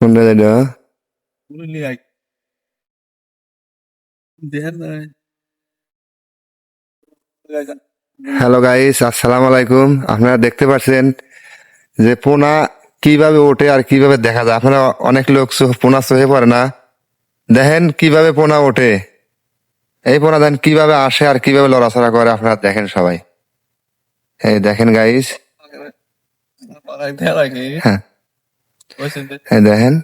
কোনটা যেটা? Hello guys, আসসালামু আলাইকুম। আপনারা দেখতে পাচ্ছেন যে পোনা কিভাবে ওঠে আর কিভাবে দেখা যায়। আপনারা অনেক লোক পোনা চোখে পড়ে না, দেখেন কিভাবে পোনা ওঠে। এই পোনা দেখেন কিভাবে আসে আর কিভাবে লড়াচড়া করে, আপনারা দেখেন সবাই। এই দেখেন গাইস, হ্যাঁ এই দেখেন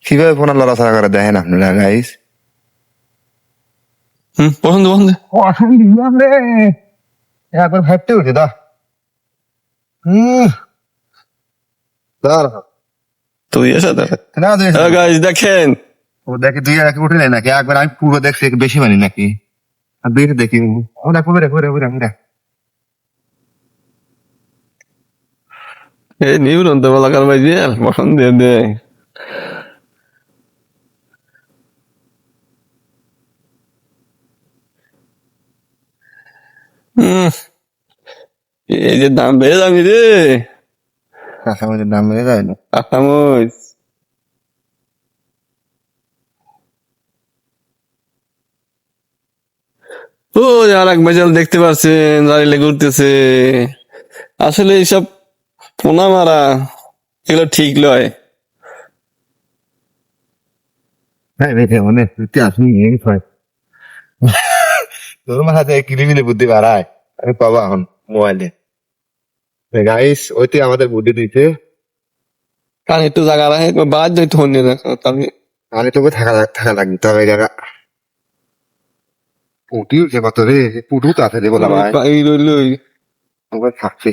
কিভাবে পোনা লড়াচড়া করে, দেখেন আপনারা গাইস। পছন্দ পছন্দ একবার ভাবতে উঠে দা তুই এসে গাইস দেখেন ও দেখে দুই এক উঠে নেয় নাকি, একবার আমি পুরো দেখছি বেশি মানি নাকি, আর দুইটা দেখি ওরা ঘুরে ঘুরে ঘুরে ঘুরে। এই নিউরন তো বলা কার ভাই দিয়ে পছন্দ দিয়ে দে হুম এই যে দাম বেড়ে যাবি রে কাঁচামরিচের দাম বেড়ে যায় না? আসামস ও আর এক বেজাল দেখতে পাচ্ছেন দাঁড়িয়ে ঘুরতেছে আসলে এইসব পোনা মারা এগুলো ঠিক নয় হ্যাঁ বেশি অনেক তুই আসুন তোর মাথাতে কিলিমিলি বুদ্ধি বাড়ায়, আমি পাবো এখন মোবাইলে। গাইস ওইতে আমাদের বুদ্ধি দিতে, কারণ একটু জায়গা রাখে বাদ যাইতে হন্যে রাখো আমি আমি তোকে থাকা থাকা লাগবে তবে জায়গা পুটি উঠছে কত রে, পুটু তো আছে রে বলা ভাই, লই ওকে থাকছে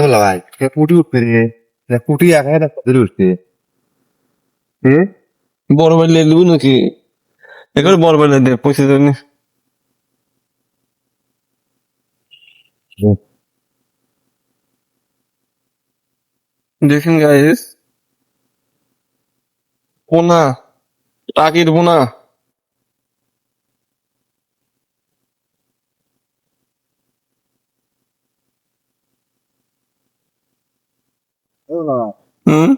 বলা ভাই, পুটি উঠবে রে, পুটি একা একা কত উঠছে। হুম বড় বাইলে লু নাকি এবার বড় বাইলে দে পয়সা দেন দেখেন গাইস পোনা টাকির পোনা হুম